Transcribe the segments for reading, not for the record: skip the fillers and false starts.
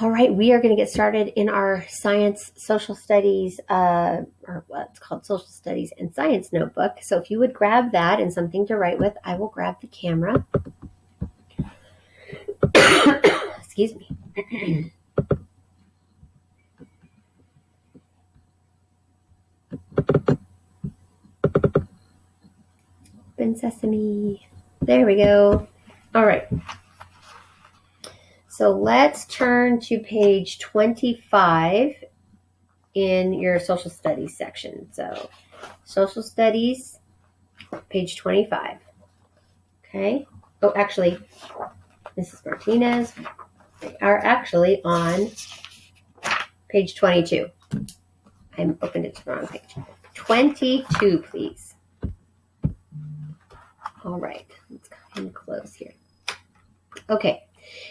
All right, we are going to get started in our science, social studies, or what's called social studies and science notebook. So if you would grab that and something to write with, I will grab the camera. Excuse me. Open sesame. There we go. All right. So let's turn to page 25 in your social studies section. So social studies, page 25. Okay. Oh, actually, Mrs. Martinez, we are actually on page 22. I opened it to the wrong page. 22, please. All right. Let's come in close here. Okay.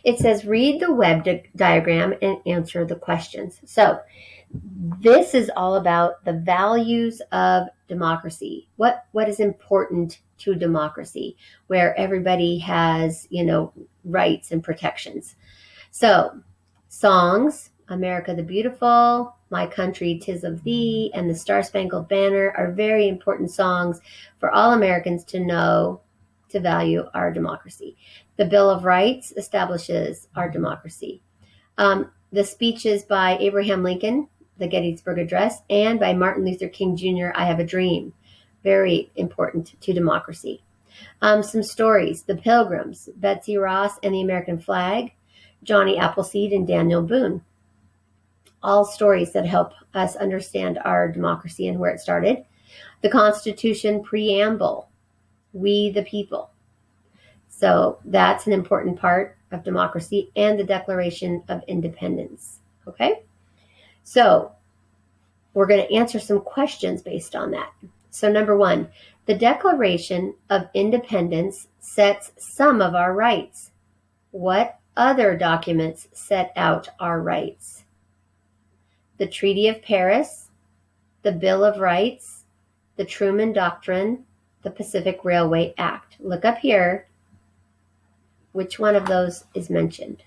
It says read the web diagram and answer the questions. So this is all about the values of democracy. What is important to democracy, where everybody has, rights and protections. So songs, America the Beautiful, My Country 'Tis of Thee, and the Star-Spangled Banner are very important songs for all Americans to know, to value our democracy. The Bill of Rights establishes our democracy. The speeches by Abraham Lincoln, the Gettysburg Address, and by Martin Luther King Jr., I Have a Dream, very important to democracy. Some stories, The Pilgrims, Betsy Ross and the American Flag, Johnny Appleseed and Daniel Boone. All stories that help us understand our democracy and where it started. The Constitution Preamble, We the People. So that's an important part of democracy, and the Declaration of Independence. Okay? So we're going to answer some questions based on that. So number one, the Declaration of Independence sets some of our rights. What other documents set out our rights? The Treaty of Paris, the Bill of Rights, the Truman Doctrine, the Pacific Railway Act. Look up here. Which one of those is mentioned?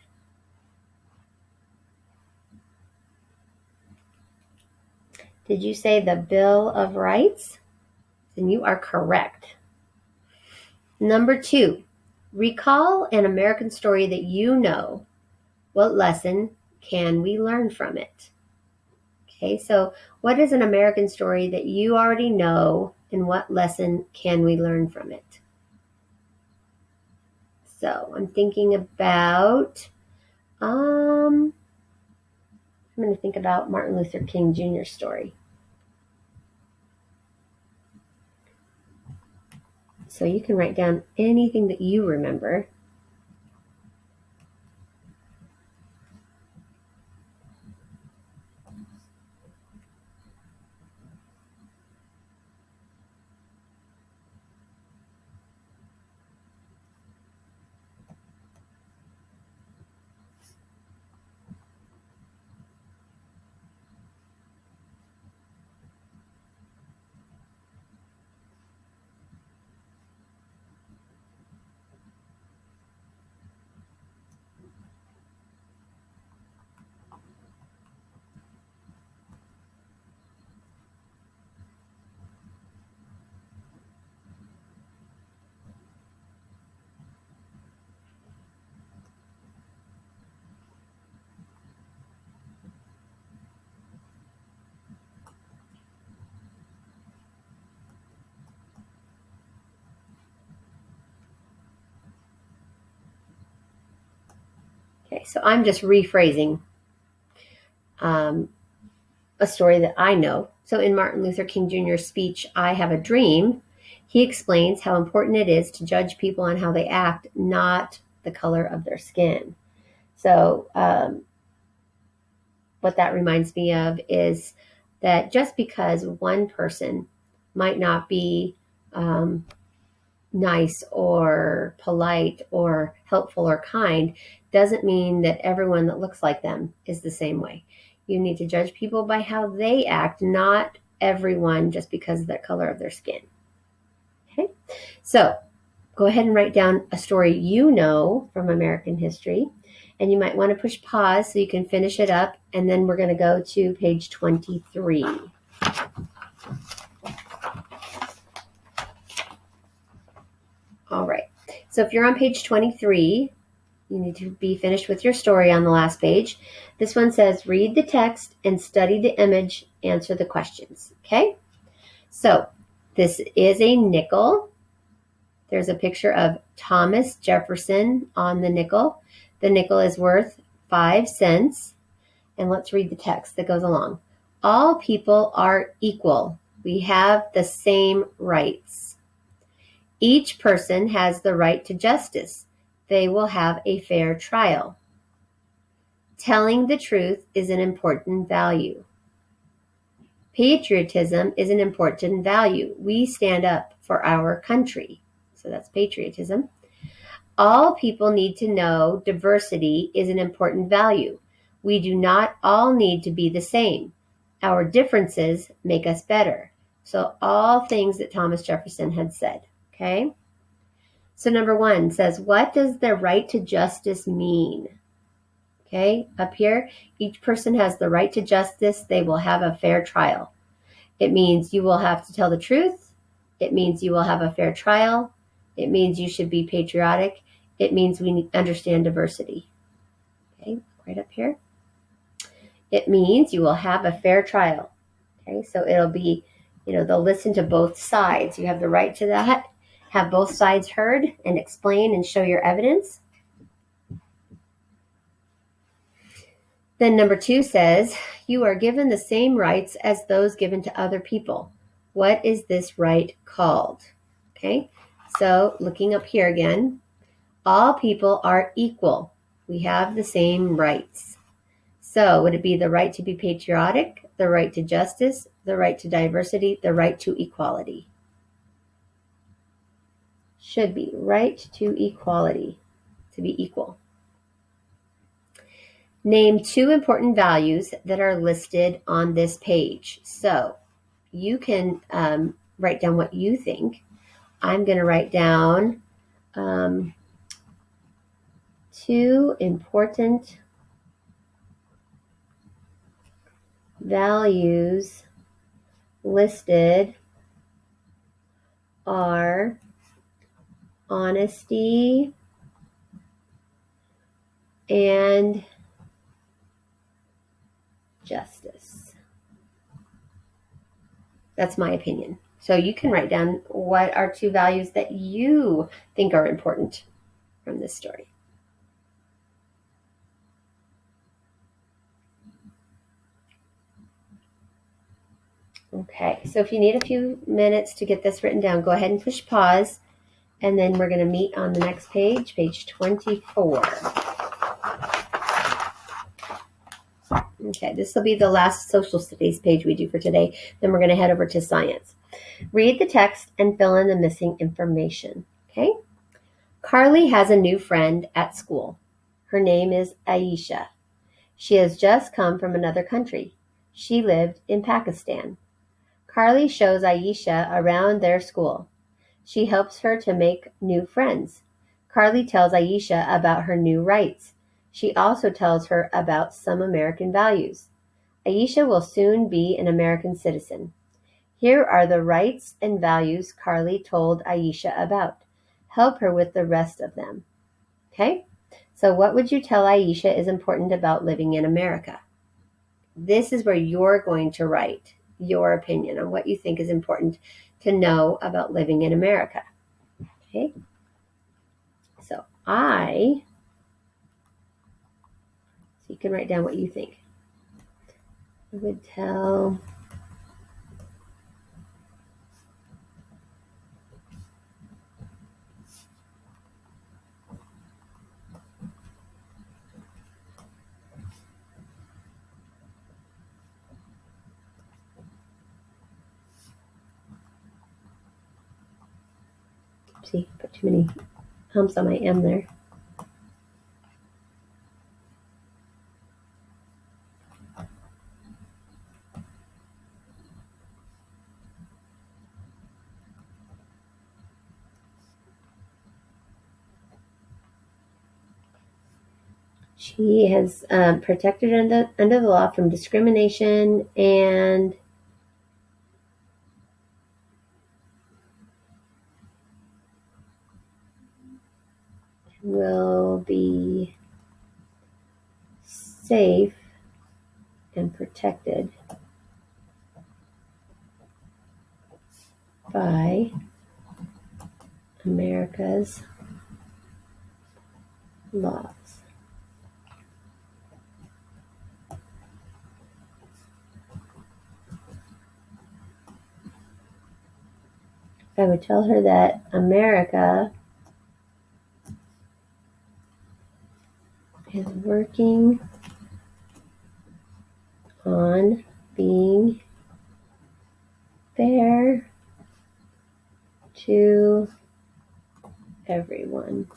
Did you say the Bill of Rights? Then you are correct. Number two, recall an American story that you know. What lesson can we learn from it? Okay, so what is an American story that you already know, and what lesson can we learn from it? So I'm thinking about, I'm going to think about Martin Luther King Jr.'s story. So you can write down anything that you remember. Okay, so I'm just rephrasing a story that I know. So in Martin Luther King Jr.'s speech, I Have a Dream, he explains how important it is to judge people on how they act, not the color of their skin. So what that reminds me of is that just because one person might not be nice or polite or helpful or kind doesn't mean that everyone that looks like them is the same way. You need to judge people by how they act, not everyone just because of the color of their skin. Okay, so go ahead and write down a story you know from American history, And you might want to push pause so you can finish it up. And then we're going to go to page 23. All right. So if you're on page 23, you need to be finished with your story on the last page. This one says, read the text and study the image, answer the questions. Okay? So this is a nickel. There's a picture of Thomas Jefferson on the nickel. The nickel is worth 5 cents. And let's read the text that goes along. All people are equal. We have the same rights. Each person has the right to justice. They will have a fair trial. Telling the truth is an important value. Patriotism is an important value. We stand up for our country. So that's patriotism. All people need to know diversity is an important value. We do not all need to be the same. Our differences make us better. So all things that Thomas Jefferson had said. Okay? So number 1 says, what does the right to justice mean? Okay, up here, each person has the right to justice. They will have a fair trial. It means you will have to tell the truth. It means you will have a fair trial. It means you should be patriotic. It means we understand diversity. Okay, right up here. It means you will have a fair trial. Okay, so it'll be, they'll listen to both sides. You have the right to that. Have both sides heard and explain and show your evidence. Then number 2 says, you are given the same rights as those given to other people. What is this right called? Okay, so looking up here again, all people are equal. We have the same rights. So would it be the right to be patriotic, the right to justice, the right to diversity, the right to equality? Should be right to equality, to be equal. Name 2 important values that are listed on this page. So you can write down what you think. I'm going to write down 2 important values listed are honesty and justice. That's my opinion. So you can write down what are 2 values that you think are important from this story. Okay, so if you need a few minutes to get this written down, go ahead and push pause, and then we're going to meet on the next page, page 24. Okay, this will be the last social studies page we do for today. Then we're going to head over to science. Read the text and fill in the missing information. Okay? Carly has a new friend at school. Her name is Aisha. She has just come from another country. She lived in Pakistan. Carly shows Aisha around their school. She helps her to make new friends. Carly tells Aisha about her new rights. She also tells her about some American values. Aisha will soon be an American citizen. Here are the rights and values Carly told Aisha about. Help her with the rest of them. Okay? So what would you tell Aisha is important about living in America? This is where you're going to write your opinion on what you think is important to know about living in America. Okay? So you can write down what you think. I would tell see, put too many humps on my M there. She has protected under the law from discrimination and will be safe and protected by America's laws. I would tell her that America is working on being fair to everyone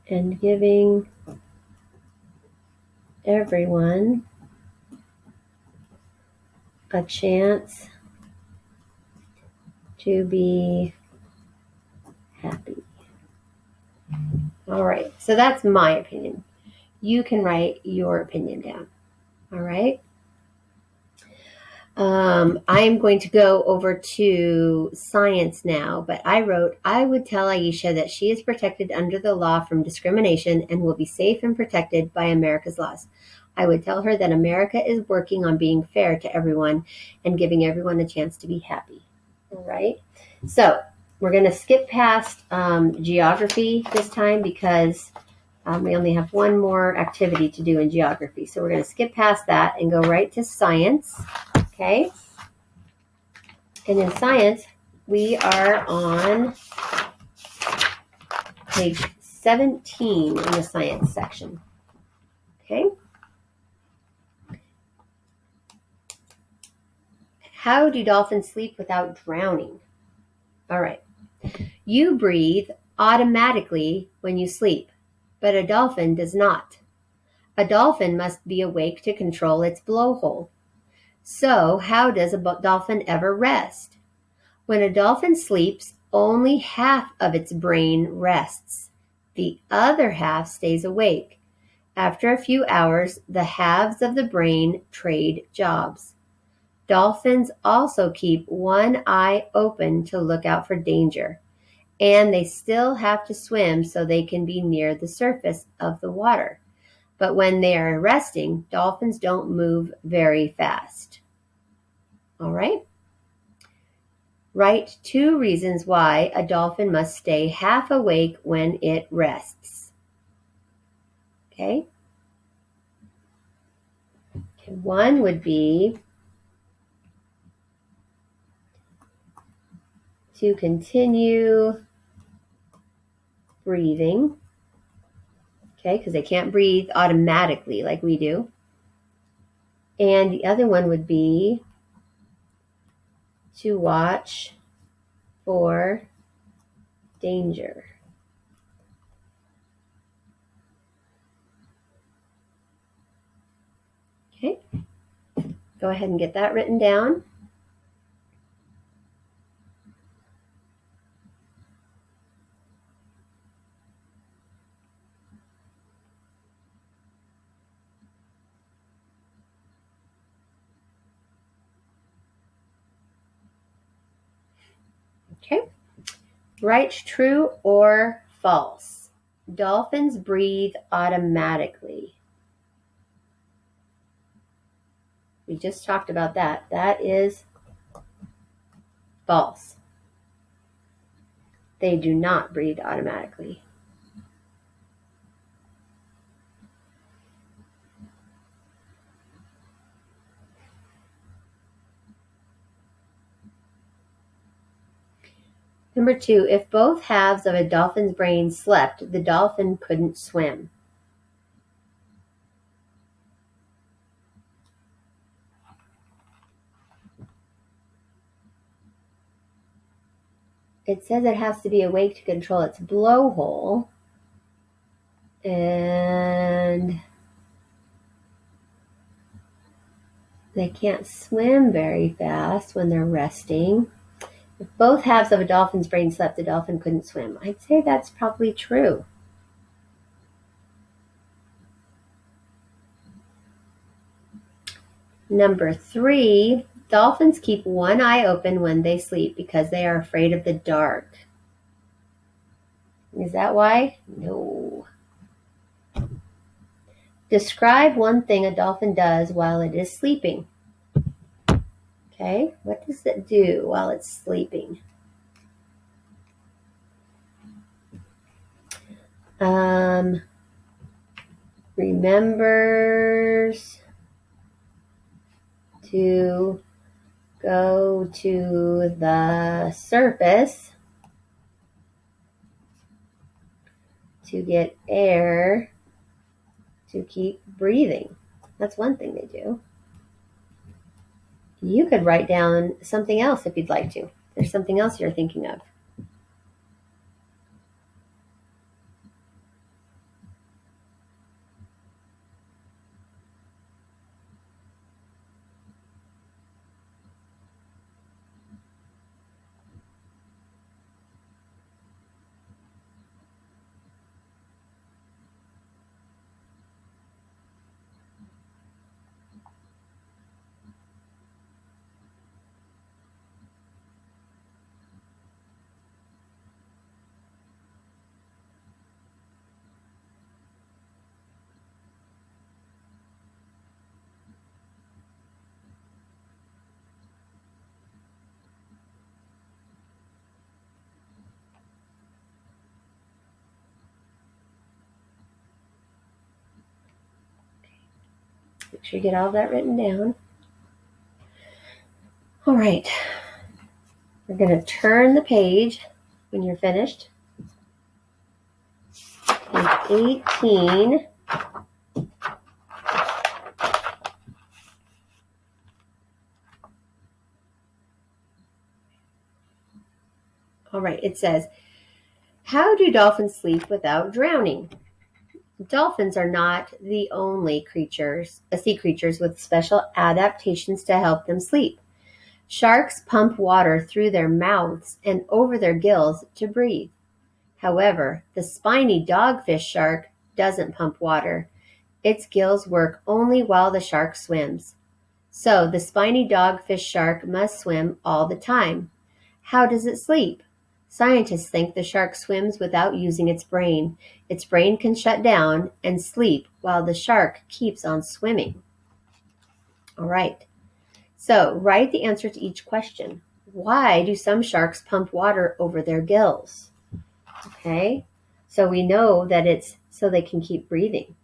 and giving everyone a chance to be happy. All right, so that's my opinion. You can write your opinion down. All right. I'm going to go over to science now, but I wrote, I would tell Aisha that she is protected under the law from discrimination and will be safe and protected by America's laws. I would tell her that America is working on being fair to everyone and giving everyone a chance to be happy. All right. So we're going to skip past geography this time because we only have one more activity to do in geography. So we're going to skip past that and go right to science. Okay. And in science, we are on page 17 in the science section. Okay. How do dolphins sleep without drowning? All right. You breathe automatically when you sleep, but a dolphin does not. A dolphin must be awake to control its blowhole. So, how does a dolphin ever rest? When a dolphin sleeps, only half of its brain rests. The other half stays awake. After a few hours, the halves of the brain trade jobs. Dolphins also keep one eye open to look out for danger, and they still have to swim so they can be near the surface of the water. But when they are resting, dolphins don't move very fast. All right? Write 2 reasons why a dolphin must stay half awake when it rests. Okay? One would be to continue breathing. Okay, because they can't breathe automatically like we do. And the other one would be to watch for danger. Okay, go ahead and get that written down. Okay, write true or false. Dolphins breathe automatically. We just talked about that. That is false. They do not breathe automatically. Number 2, if both halves of a dolphin's brain slept, the dolphin couldn't swim. It says it has to be awake to control its blowhole. And they can't swim very fast when they're resting. If both halves of a dolphin's brain slept, the dolphin couldn't swim. I'd say that's probably true. Number 3, dolphins keep one eye open when they sleep because they are afraid of the dark. Is that why? No. Describe one thing a dolphin does while it is sleeping. Okay, what does it do while it's sleeping? Remembers to go to the surface to get air to keep breathing. That's one thing they do. You could write down something else if you'd like to. There's something else you're thinking of. Make sure you get all of that written down. All right. We're going to turn the page when you're finished. Page 18. All right, it says, how do dolphins sleep without drowning? Dolphins are not the only sea creatures with special adaptations to help them sleep. Sharks pump water through their mouths and over their gills to breathe. However, the spiny dogfish shark doesn't pump water. Its gills work only while the shark swims. So the spiny dogfish shark must swim all the time. How does it sleep? Scientists think the shark swims without using its brain. Its brain can shut down and sleep while the shark keeps on swimming. All right. So write the answer to each question. Why do some sharks pump water over their gills? Okay. So we know that it's so they can keep breathing.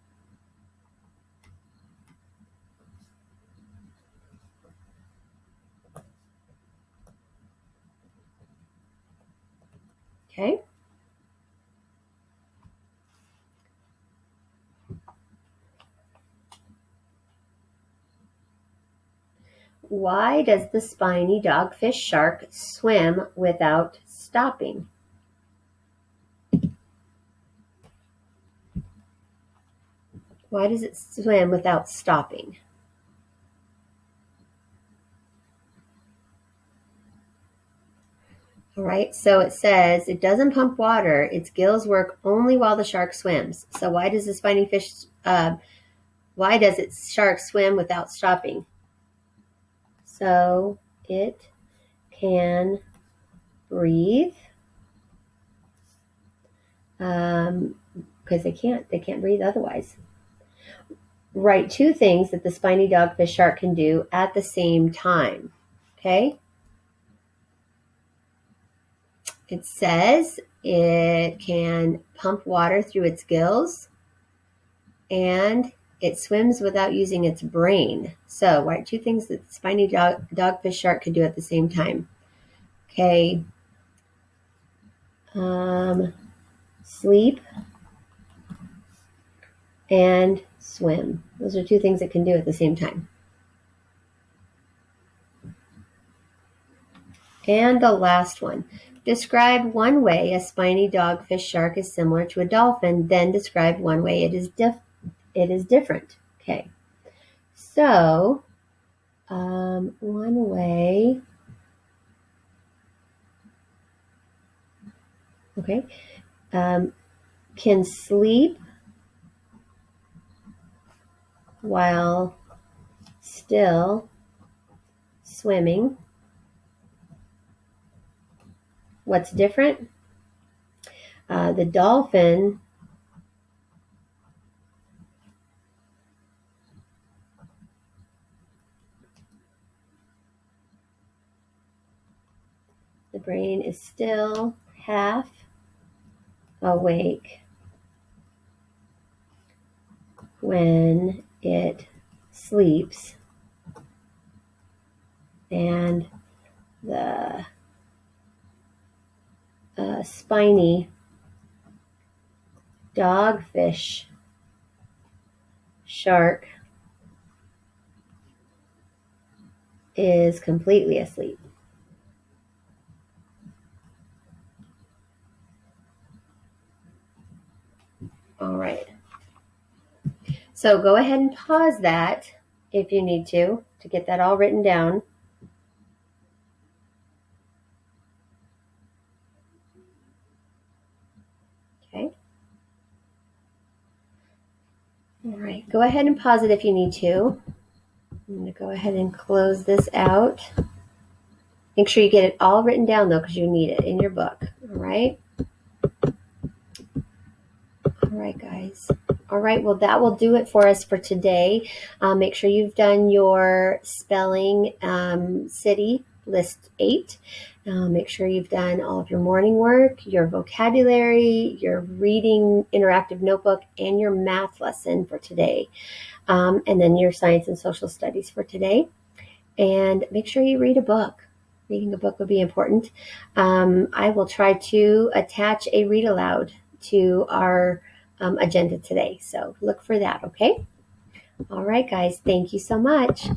Okay. Why does the spiny dogfish shark swim without stopping? Why does it swim without stopping? All right, so it says it doesn't pump water. Its gills work only while the shark swims. So why does the spiny fish, why does its shark swim without stopping? So it can breathe. Because they can't breathe otherwise. Write two things that the spiny dogfish shark can do at the same time. Okay? It says it can pump water through its gills and it swims without using its brain. So, write two things that the spiny dogfish shark can do at the same time. Okay. Sleep and swim. Those are two things it can do at the same time. And the last one. Describe one way a spiny dogfish shark is similar to a dolphin, then describe one way it is different. Okay. So, one way Okay. Can sleep while still swimming. What's different? The dolphin the brain is still half awake when it sleeps, and the spiny dogfish shark is completely asleep. All right. So go ahead and pause that if you need to get that all written down. Okay. All right. Go ahead and pause it if you need to. I'm going to go ahead and close this out. Make sure you get it all written down, though, because you need it in your book. All right? All right, guys. All right, well, that will do it for us for today. Make sure you've done your spelling city list 8. Make sure you've done all of your morning work, your vocabulary, your reading interactive notebook, and your math lesson for today. And then your science and social studies for today. And make sure you read a book. Reading a book would be important. I will try to attach a read aloud to our agenda today. So look for that, okay? All right, guys. Thank you so much.